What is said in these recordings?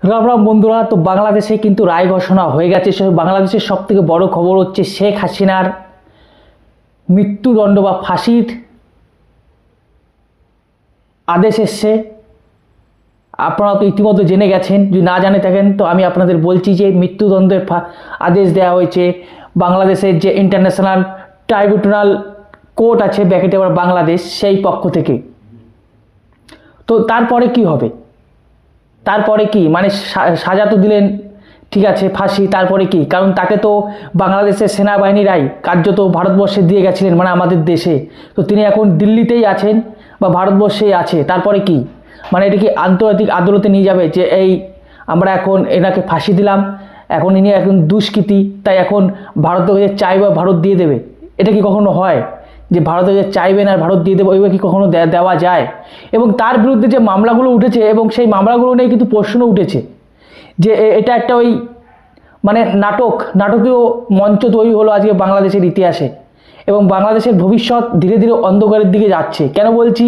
রাম রাম বন্ধুরা, তো বাংলাদেশে কিন্তু রায় ঘোষণা হয়ে গেছে। বাংলাদেশের সব থেকে বড় খবর হচ্ছে শেখ হাসিনার মৃত্যুদণ্ড বা ফাঁসির আদেশ এসছে। আপনারা তো ইতিমধ্যে জেনে গেছেন, যদি না জানে থাকেন তো আমি আপনাদের বলছি যে মৃত্যুদণ্ডের আদেশ দেওয়া হয়েছে বাংলাদেশের যে ইন্টারন্যাশনাল ট্রাইব্যুনাল কোর্ট আছে ব্যাকেটে আবার বাংলাদেশ, সেই পক্ষ থেকে। তো তারপরে কি হবে? তারপরে কি মানে সাজা তো দিলেন, ঠিক আছে, ফাঁসি, তারপরে কি? কারণ তাকে তো বাংলাদেশের সেনাবাহিনীরাই কার্যত ভারতবর্ষে দিয়ে গেছিলেন, মানে আমাদের দেশে। তো তিনি এখন দিল্লিতেই আছেন বা ভারতবর্ষেই আছে। তারপরে কি মানে এটা কি আন্তর্জাতিক আদালতে নিয়ে যাবে যে এই আমরা এখন এনাকে ফাঁসি দিলাম, এখন ইনি এখন দুষ্কৃতী, তাই এখন ভারত চাইবে ভারত দিয়ে দেবে? এটা কি কখনো হয় যে ভারতে যে চাইবেন আর ভারত দিয়ে দেবে? ওইভাবে কি কখনো দেওয়া যায়? এবং তার বিরুদ্ধে যে মামলাগুলো উঠেছে এবং সেই মামলাগুলো নিয়ে কিন্তু প্রশ্ন উঠেছে যে এটা একটা ওই মানে নাটকীয় মঞ্চ তৈরি হলো আজকে বাংলাদেশের ইতিহাসে, এবং বাংলাদেশের ভবিষ্যৎ ধীরে ধীরে অন্ধকারের দিকে যাচ্ছে। কেন বলছি?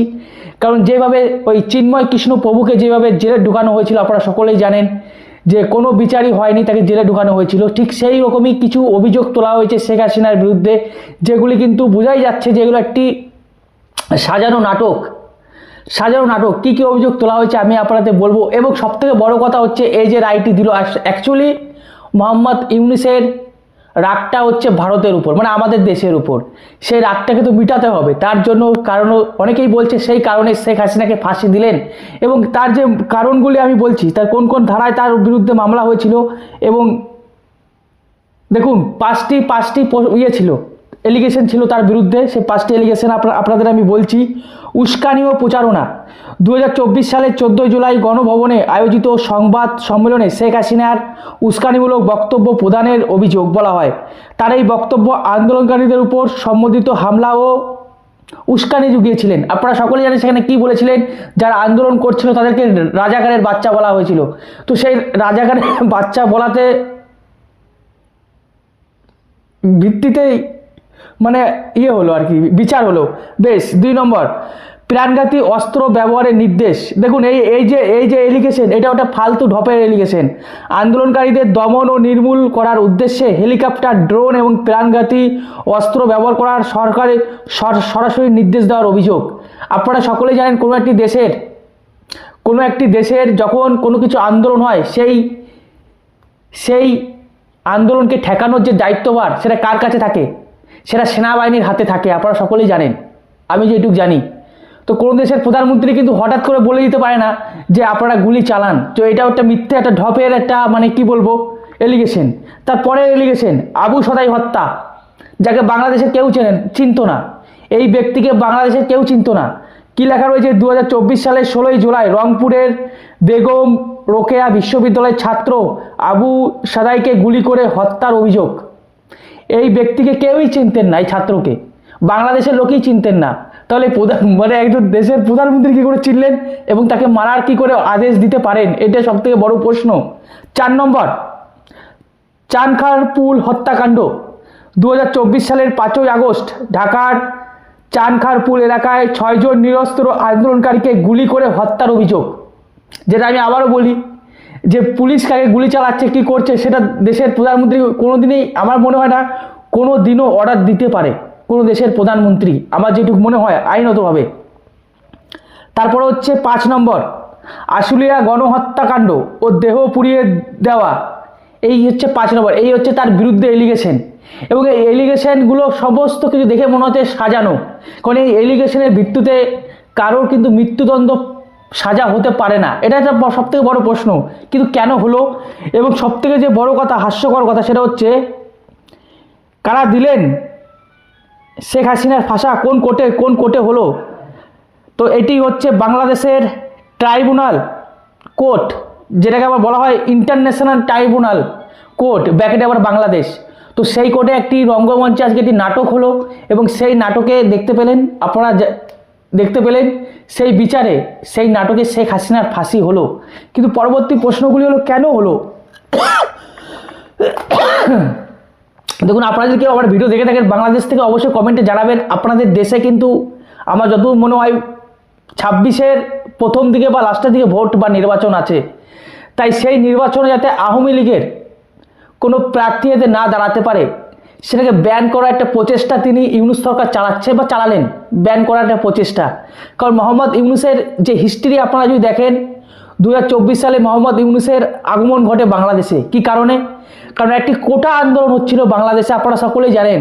কারণ যেভাবে ওই চিন্ময় কৃষ্ণ প্রভুকে যেভাবে জেলে ঢুকানো হয়েছিল, আপনারা সকলেই জানেন যে কোনো বিচারই হয়নি, তাকে জেলে ঢুকানো হয়েছিল। ঠিক সেই রকমই কিছু অভিযোগ তোলা হয়েছে শেখ হাসিনার বিরুদ্ধে, যেগুলি কিন্তু বোঝাই যাচ্ছে যে এগুলো একটি সাজানো নাটক। কী কী অভিযোগ তোলা হয়েছে আমি আপনাদের বলবো। এবং সবথেকে বড় কথা হচ্ছে এই যে রায়টি দিল, অ্যাকচুয়ালি মোহাম্মদ ইউনূসের রাগটা হচ্ছে ভারতের উপর, মানে আমাদের দেশের উপর। সেই রাগটাকে তো মিটাতে হবে, তার জন্য কারণ অনেকেই বলছে সেই কারণে শেখ হাসিনাকে ফাঁসি দিলেন। এবং তার যে কারণগুলি আমি বলছি, তার কোন কোন ধারায় তার বিরুদ্ধে মামলা হয়েছিল। এবং দেখুন পাঁচটি ইয়ে ছিল, এলিগেশন ছিল তার বিরুদ্ধে। সেই পাঁচটি এলিগেশন আপনাদের আমি বলছি। উস্কানি ও প্রচারণা। 2024 সালের 14 জুলাই গণভবনে আয়োজিত সংবাদ সম্মেলনে শেখ হাসিনার উস্কানিমূলক বক্তব্য প্রদানের অভিযোগ বলা হয়। তার এই বক্তব্য আন্দোলনকারীদের উপর সম্বোধিত হামলা ও উস্কানি জুগিয়েছিলেন। আপনারা সকলেই জানেন সেখানে কি বলেছিলেন, যারা আন্দোলন করছিল তাদেরকে রাজাকারের বাচ্চা বলা হয়েছিল। তো সেই রাজাকারের বাচ্চা বলাতে ভিত্তিতেই মানে ইয়ে হলো আর কি, বিচার হলো। বেশ। 2 নম্বর, প্রাণঘাতী অস্ত্র ব্যবহারের নির্দেশ। দেখুন এই যে এলিগেশন, এটা ওটা ফালতু ঢপের এলিগেশন। আন্দোলনকারীদের দমন ও নির্মূল করার উদ্দেশ্যে হেলিকপ্টার, ড্রোন এবং প্রাণঘাতী অস্ত্র ব্যবহার করার সরকারের সরাসরি নির্দেশ দেওয়ার অভিযোগ। আপনারা সকলেই জানেন কোনো একটি দেশের যখন কোনো কিছু আন্দোলন হয়, সেই আন্দোলনকে ঠেকানোর যে দায়িত্বভার সেটা কার কাছে থাকে? সেটা সেনাবাহিনীর হাতে থাকে। আপনারা সকলেই জানেন, আমি যেটুকু জানি। তো কোনো দেশের প্রধানমন্ত্রী কিন্তু হঠাৎ করে বলে দিতে পারে না যে আপনারা গুলি চালান। তো এটা একটা মিথ্যে, একটা ঢপের একটা মানে কি বলবো এলিগেশন। তারপরে এলিগেশন আবু সদাই হত্যা, যাকে বাংলাদেশের কেউ চিনত না। এই ব্যক্তিকে বাংলাদেশের কেউ চিনত না। কি লেখা রয়েছে? 2024 সালের 16 জুলাই রংপুরের বেগম রোকেয়া বিশ্ববিদ্যালয়ের ছাত্র আবু সাদাইকে গুলি করে হত্যার অভিযোগ। এই ব্যক্তিকে কেউই চিনতেন না, এই ছাত্রকে বাংলাদেশের লোকেই চিনতেন না। তাহলে মানে একজন দেশের প্রধানমন্ত্রী কী করে চিনলেন এবং তাকে মারার কি করে আদেশ দিতে পারেন? এটা সবথেকে বড় প্রশ্ন। 4 নম্বর, চানখারপুল হত্যাকাণ্ড। 2024 সালের 5ই আগস্ট ঢাকার চানখারপুল এলাকায় 6 জন নিরস্ত্র আন্দোলনকারীকে গুলি করে হত্যার অভিযোগ। যেটা আমি আবারও বলি যে পুলিশ কাকে গুলি চালাচ্ছে, কি করছে, সেটা দেশের প্রধানমন্ত্রী কোনোদিনই, আমার মনে হয় না কোনো দিনও অর্ডার দিতে পারে কোনো দেশের প্রধানমন্ত্রী, আমার যেটুকু মনে হয় আইনতভাবে। তারপরে হচ্ছে 5 নম্বর, আশুলিয়া গণহত্যাকাণ্ড ও দেহ পুড়িয়ে দেওয়া। এই হচ্ছে 5 নম্বর, এই হচ্ছে তার বিরুদ্ধে এলিগেশন। এবং এই এলিগেশনগুলো সমস্ত কিছু দেখে মনে হচ্ছে সাজানো, কারণ এই এলিগেশনের ভিত্তিতে কারোর কিন্তু মৃত্যুদণ্ড সাজা হতে পারে না। এটা একটা সবথেকে বড় প্রশ্ন, কিন্তু কেন হলো? এবং সবথেকে যে বড় কথা, হাস্যকর কথা, সেটা হচ্ছে কারা দিলেন শেখ হাসিনার ফাঁসা, কোন কোর্টে হলো? তো এটি হচ্ছে বাংলাদেশের ট্রাইব্যুনাল কোর্ট, যেটাকে আবার বলা হয় ইন্টারন্যাশনাল ট্রাইব্যুনাল কোর্ট ব্যাকেটে আবার বাংলাদেশ। তো সেই কোর্টে একটি রঙ্গমঞ্চে আজকে একটি নাটক হলো, এবং সেই নাটকে আপনারা দেখতে পেলেন সেই বিচারে, সেই নাটকে শেখ হাসিনার ফাঁসি হলো। কিন্তু পরবর্তী প্রশ্নগুলি হলো কেন হলো? দেখুন, আপনারা যদি কেউ আমার ভিডিও দেখে থাকেন বাংলাদেশ থেকে, অবশ্যই কমেন্টে জানাবেন। আপনাদের দেশে কিন্তু আমার যতদূর মনে হয় 26-এর প্রথম দিকে বা লাস্টের দিকে ভোট বা নির্বাচন আছে। তাই সেই নির্বাচনে যাতে আওয়ামী লীগের কোনো প্রার্থী যাতে না দাঁড়াতে পারে সেটাকে ব্যান করার একটা প্রচেষ্টা তিনি ইউনূস সরকার চালাচ্ছে বা চালালেন, ব্যান করার একটা প্রচেষ্টা। কারণ মোহাম্মদ ইউনূসের যে হিস্ট্রি আপনারা যদি দেখেন, 2024 সালে মোহাম্মদ ইউনূসের আগমন ঘটে বাংলাদেশে। কি কারণে? কারণ একটি কোটা আন্দোলন হচ্ছিল বাংলাদেশে, আপনারা সকলেই জানেন।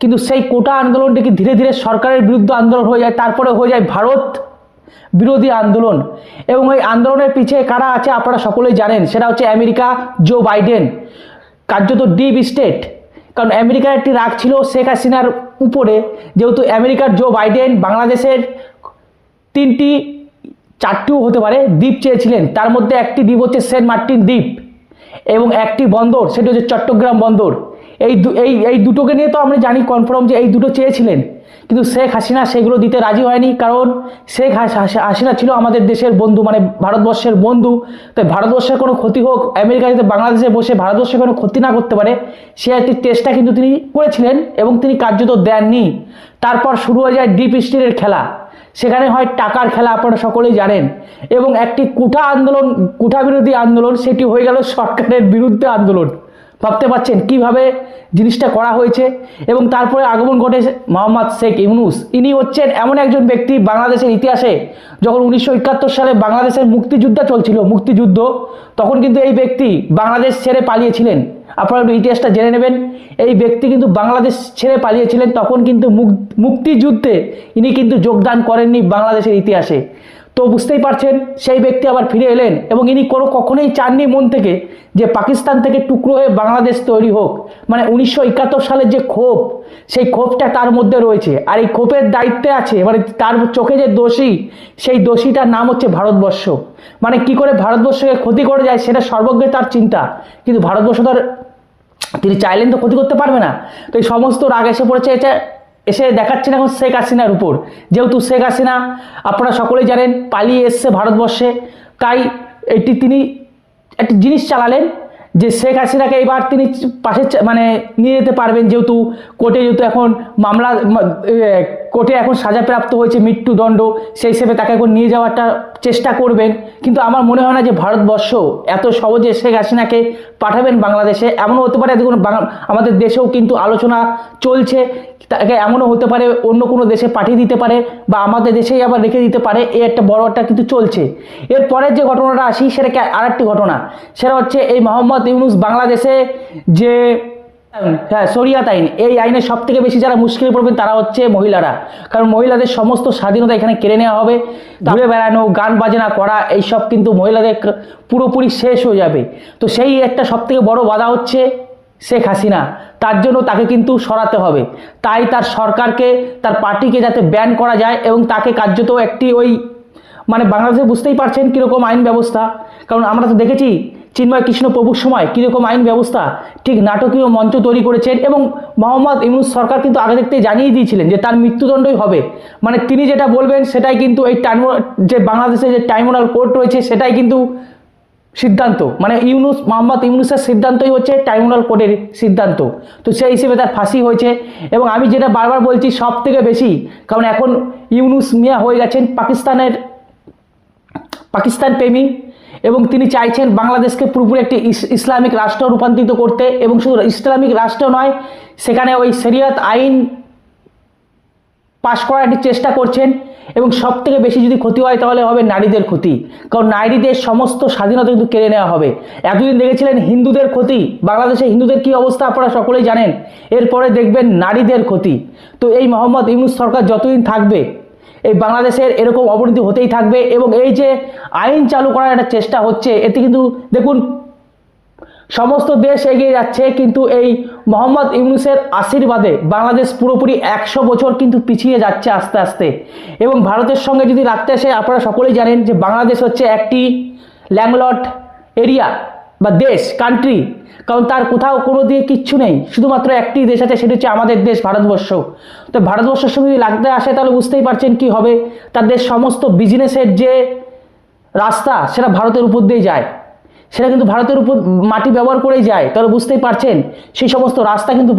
কিন্তু সেই কোটা আন্দোলনটি ধীরে ধীরে সরকারের বিরুদ্ধে আন্দোলন হয়ে যায়, তারপরে হয়ে যায় ভারত বিরোধী আন্দোলন। এবং ওই আন্দোলনের পিছিয়ে কারা আছে আপনারা সকলেই জানেন, সেটা হচ্ছে আমেরিকা, জো বাইডেন, কার্যত ডিপ স্টেট। কারণ আমেরিকার একটি রাগ ছিল শেখ হাসিনার উপরে, যেহেতু আমেরিকার জো বাইডেন বাংলাদেশের 4টিও হতে পারে দ্বীপ চেয়েছিলেন। তার মধ্যে একটি দ্বীপ হচ্ছে সেন্ট মার্টিন দ্বীপ এবং একটি বন্দর, সেটি হচ্ছে চট্টগ্রাম বন্দর। এই দুটোকে নিয়ে তো আমরা জানি কনফার্ম যে এই দুটো চেয়েছিলেন, কিন্তু শেখ হাসিনা সেগুলো দিতে রাজি হয়নি। কারণ শেখ হাসিনা ছিল আমাদের দেশের বন্ধু, মানে ভারতবর্ষের বন্ধু। তাই ভারতবর্ষের কোনো ক্ষতি হোক, আমেরিকা যাতে বাংলাদেশে বসে ভারতবর্ষের কোনো ক্ষতি না করতে পারে, সে একটি চেষ্টা কিন্তু তিনি করেছিলেন এবং তিনি কার্যত দেননি। তারপর শুরু হয়ে যায় ডিপ স্টেটের খেলা, সেখানে হয় টাকার খেলা, আপনারা সকলেই জানেন। এবং একটি কুঠা আন্দোলন, কুঠা বিরোধী আন্দোলন, সেটি হয়ে গেল সরকারের বিরুদ্ধে আন্দোলন। ভাবতে পারছেন কিভাবে জিনিসটা করা হয়েছে। এবং তারপরে আগমন ঘটে মোহাম্মদ শেখ ইউনূস। ইনি হচ্ছেন এমন একজন ব্যক্তি বাংলাদেশের ইতিহাসে, যখন 1971 সালে বাংলাদেশের মুক্তিযুদ্ধ চলছিল, মুক্তিযুদ্ধ, তখন কিন্তু এই ব্যক্তি বাংলাদেশ ছেড়ে পালিয়েছিলেন। আপনারা একটু ইতিহাসটা জেনে নেবেন। এই ব্যক্তি কিন্তু বাংলাদেশ ছেড়ে পালিয়েছিলেন, তখন কিন্তু মুক্তিযুদ্ধে ইনি কিন্তু যোগদান করেননি বাংলাদেশের ইতিহাসে। তো বুঝতেই পারছেন সেই ব্যক্তি আবার ফিরে এলেন এবং ইনি কখনোই চাননি মন থেকে যে পাকিস্তান থেকে টুকরো হয়ে বাংলাদেশ তৈরি হোক। মানে 1971 সালের যে ক্ষোভ, সেই ক্ষোভটা তার মধ্যে রয়েছে। আর এই ক্ষোভের দায়িত্বে আছে, মানে তার চোখে যে দোষী, সেই দোষীটার নাম হচ্ছে ভারতবর্ষ। মানে কি করে ভারতবর্ষকে ক্ষতি করে যায় সেটা সর্বজ্ঞ তার চিন্তা, কিন্তু ভারতবর্ষ তার, তিনি চাইলেন তো ক্ষতি করতে পারবে না। তো এই সমস্ত রাগ এসে পড়েছে, এসে দেখাচ্ছেন এখন শেখ হাসিনার উপর। যেহেতু শেখ হাসিনা আপনারা সকলেই জানেন পালিয়ে এসছে ভারতবর্ষে, তাই এটি তিনি একটি জিনিস চালালেন যে শেখ হাসিনাকে এবার তিনি পাশে মানে নিয়ে যেতে পারবেন। যেহেতু কোর্টে এখন মামলা, কোর্টে এখন সাজাপ্রাপ্ত হয়েছে মৃত্যুদণ্ড, সেই হিসেবে তাকে এখন নিয়ে যাওয়াটা চেষ্টা করবেন। কিন্তু আমার মনে হয় না যে ভারতবর্ষ এত সহজে শেখ হাসিনাকে পাঠাবেন বাংলাদেশে। এমনও হতে পারে, দেখুন আমাদের দেশেও কিন্তু আলোচনা চলছে, তাকে এমনও হতে পারে অন্য কোনো দেশে পাঠিয়ে দিতে পারে বা আমাদের দেশেই আবার রেখে দিতে পারে। এই একটা বড় একটা কিন্তু চলছে। এরপরের যে ঘটনাটা আসি সেটাকে আরেকটি ঘটনা, সেটা হচ্ছে এই মোহাম্মদ ইউনূস বাংলাদেশে যে শরিয়াত আইন, এই আইনে সব থেকে বেশি যারা মুশকিলে পড়বেন তারা হচ্ছে মহিলারা। কারণ মহিলাদের সমস্ত স্বাধীনতা এখানে কেড়ে নেওয়া হবে। ঘুরে বেড়ানো, গান বাজনা করা, এইসব কিন্তু মহিলাদের পুরোপুরি শেষ হয়ে যাবে। তো সেই একটা সব থেকে বড় বাধা হচ্ছে শেখ হাসিনা। তার জন্য তাকে কিন্তু সরাতে হবে। তাই তার সরকারকে, তার পার্টিকে যাতে ব্যান করা যায় এবং তাকে কার্যত একটি ওই, মানে বাংলাদেশে বুঝতেই পারছেন কীরকম আইন ব্যবস্থা। কারণ আমরা তো দেখেছি চিন্ময় কৃষ্ণ প্রভুর সময় কীরকম আইন ব্যবস্থা, ঠিক নাটকীয় মঞ্চ তৈরি করেছেন। এবং মোহাম্মদ ইউনূস সরকার কিন্তু আগে থেকে জানিয়ে দিয়েছিলেন যে তার মৃত্যুদণ্ডই হবে। মানে তিনি যেটা বলবেন সেটাই কিন্তু এই যে বাংলাদেশে যে ট্রাইব্যুনাল কোর্ট রয়েছে সেটাই কিন্তু সিদ্ধান্ত, মানে মোহাম্মদ ইউনূসের সিদ্ধান্তই হচ্ছে ট্রাইব্যুনাল কোর্টের সিদ্ধান্ত। তো সেই হিসেবে তার ফাঁসি হয়েছে। এবং আমি যেটা বারবার বলছি, সব থেকে বেশি, কারণ এখন ইউনূস মিয়া হয়ে গেছেন পাকিস্তান প্রেমী এবং তিনি চাইছেন বাংলাদেশকে পুরোপুরি একটি ইসলামিক রাষ্ট্র রূপান্তরিত করতে। এবং শুধু ইসলামিক রাষ্ট্র নয়, সেখানে ওই শরিয়ত আইন পাশ করার একটি চেষ্টা করছেন। এবং সব থেকে বেশি যদি ক্ষতি হয় তাহলে হবে নারীদের ক্ষতি, কারণ নারীদের সমস্ত স্বাধীনতা কিন্তু কেড়ে নেওয়া হবে। এতদিন দেখেছিলেন হিন্দুদের ক্ষতি, বাংলাদেশে হিন্দুদের কী অবস্থা আপনারা সকলেই জানেন। এরপরে দেখবেন নারীদের ক্ষতি। তো এই মোহাম্মদ ইউনূস সরকার যতদিন থাকবে এই বাংলাদেশের এরকম অবনতি হতেই থাকবে। এবং এই যে আইন চালু করার একটা চেষ্টা হচ্ছে, এতে কিন্তু দেখুন সমস্ত দেশ এগিয়ে যাচ্ছে, কিন্তু এই মোহাম্মদ ইউনূসের আশীর্বাদে বাংলাদেশ পুরোপুরি 100 বছর কিন্তু পিছিয়ে যাচ্ছে আস্তে আস্তে। এবং ভারতের সঙ্গে যদি রাখতে আসে, আপনারা সকলেই জানেন যে বাংলাদেশ হচ্ছে একটি ল্যান্ডলর্ড এরিয়া বা দেশ, কান্ট্রি। কারণ তার কোথাও কোনো দিয়ে কিচ্ছু নেই, শুধুমাত্র একটি দেশ আছে, সেটা হচ্ছে আমাদের দেশ ভারতবর্ষ। তো ভারতবর্ষের সঙ্গে যদি লাগতে আসে তাহলে বুঝতেই পারছেন কি হবে। তাদের সমস্ত বিজনেসের যে রাস্তা সেটা ভারতের উপর দিয়ে যায়, সেটা কিন্তু ভারতের উপর মাটি ব্যবহার করেই যায়। তাহলে বুঝতেই পারছেন সেই সমস্ত রাস্তা কিন্তু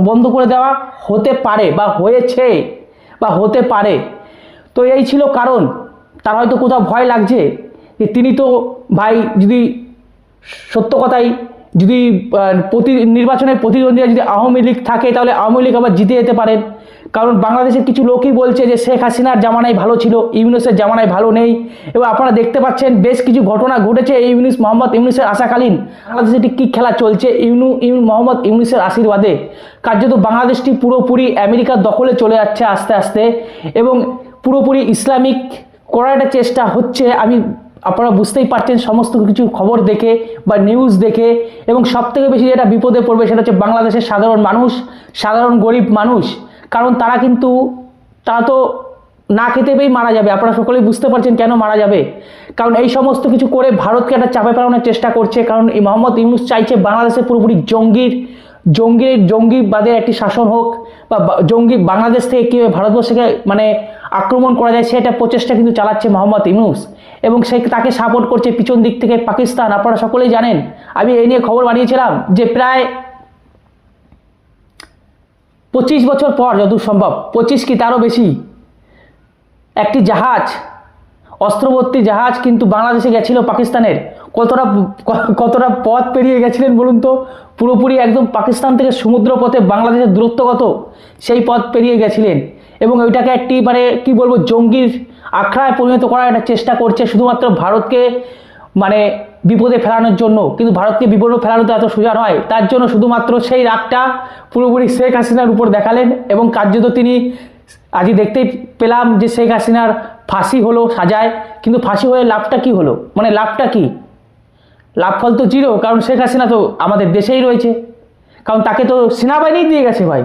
বন্ধ করে দেওয়া হতে পারে বা হয়েছে বা হতে পারে। তো এই ছিল কারণ। তার হয়তো কোথাও ভয় লাগছে যে তিনি তো ভাই যদি সত্য কথাই, যদি নির্বাচনের প্রতিদ্বন্দ্বীরা যদি আওয়ামী লীগ থাকে তাহলে আওয়ামী লীগ আবার জিতে যেতে পারেন। কারণ বাংলাদেশের কিছু লোকই বলছে যে শেখ হাসিনার জামানায় ভালো ছিল, ইউনূসের জামানায় ভালো নেই। এবং আপনারা দেখতে পাচ্ছেন বেশ কিছু ঘটনা ঘটেছে এই মোহাম্মদ ইউনূসের আশাকালীন। বাংলাদেশে কী খেলা চলছে মোহাম্মদ ইউনূসের আশীর্বাদে। কার্যত বাংলাদেশটি পুরোপুরি আমেরিকার দখলে চলে যাচ্ছে আস্তে আস্তে, এবং পুরোপুরি ইসলামিক করার একটা চেষ্টা হচ্ছে। আপনারা বুঝতেই পারছেন সমস্ত কিছু খবর দেখে বা নিউজ দেখে। এবং সবথেকে বেশি যেটা বিপদে পড়বে সেটা হচ্ছে বাংলাদেশের সাধারণ মানুষ, সাধারণ গরিব মানুষ। কারণ তারা তো না খেতে পেয়েই মারা যাবে। আপনারা সকলেই বুঝতে পারছেন কেন মারা যাবে। কারণ এই সমস্ত কিছু করে ভারতকে একটা চাপে ফেলানোর চেষ্টা করছে। কারণ এই মোহাম্মদ ইউনূস চাইছে বাংলাদেশে পুরোপুরি জঙ্গিবাদের একটি শাসন হোক, বা বাংলাদেশ থেকে কীভাবে ভারতবর্ষকে আক্রমণ করা যায় সেটা প্রচেষ্টা কিন্তু চালাচ্ছে মোহাম্মদ ইউনূস। এবং তাকে সাপোর্ট করছে পিছন দিক থেকে পাকিস্তান। আপনারা সকলেই জানেন, আমি এই নিয়ে খবর বানিয়েছিলাম যে প্রায় 25 বছর পর, যতদূর সম্ভব 25 কি তারও বেশি, একটি জাহাজ, অস্ত্রভর্তি জাহাজ কিন্তু বাংলাদেশে গেছিল পাকিস্তানের। কতটা পথ পেরিয়ে গেছিলেন বলুন তো? পুরোপুরি একদম পাকিস্তান থেকে সমুদ্র পথে বাংলাদেশের দূরত্ব কত, সেই পথ পেরিয়ে গেছিলেন। এবং ওইটাকে একটি কি বলবো, জঙ্গির আখড়ায় পরিণত করার একটা চেষ্টা করছে শুধুমাত্র ভারতকে বিপদে ফেলানোর জন্য। কিন্তু ভারতকে বিপদে ফেলানো তো এত সোজা নয়। তার জন্য শুধুমাত্র সেই রাগটা পুরোপুরি শেখ হাসিনার উপর দেখালেন। এবং কার্যত তিনি আজই দেখতেই পেলাম যে শেখ হাসিনার ফাঁসি হলো সাজায়। কিন্তু ফাঁসি হয়ে লাভটা কি হলো? লাভটা কি? লাভফল তো জিরো। কারণ শেখ হাসিনা তো আমাদের দেশেই রয়েছে। কারণ তাকে তো সেনাবাহিনী দিয়ে গেছে ভাই,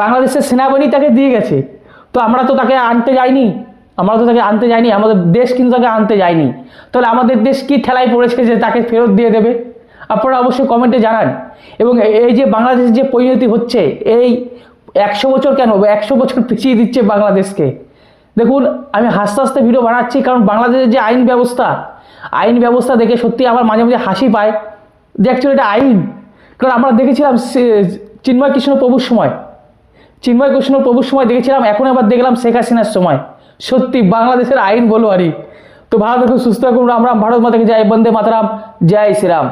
বাংলাদেশের সেনাবাহিনী তাকে দিয়ে গেছে। তো আমরা তো তাকে আনতে যাইনি, আমাদের দেশ কিন্তু তাকে আনতে যায়নি। তাহলে আমাদের দেশ কি ঠেলায় পড়েছে যে তাকে ফেরত দিয়ে দেবে? আপনারা অবশ্যই কমেন্টে জানান। এবং এই যে বাংলাদেশের যে পরিণতি হচ্ছে, এই 100 বছর কেন, 100 বছর পিছিয়ে দিচ্ছে বাংলাদেশকে। দেখুন, আমি হাসতে হাসতে ভিডিও বানাচ্ছি, কারণ বাংলাদেশের যে আইন ব্যবস্থা দেখে সত্যি আমার মাঝে মাঝে হাসি পায় যে অ্যাকচুয়ালি এটা আইন। কারণ আমরা দেখেছিলাম চিন্ময় কৃষ্ণ প্রভুর সময় দেখেছিলাম, এখন আবার দেখলাম শেখ হাসিনার সময়। সত্যি বাংলাদেশের আইন বলো আরই। তো ভালো থাকুন, সুস্থ থাকুন, রাম রাম, ভারত মাতাকে জয়, বন্দে মাতরম, জয় শ্রীরাম।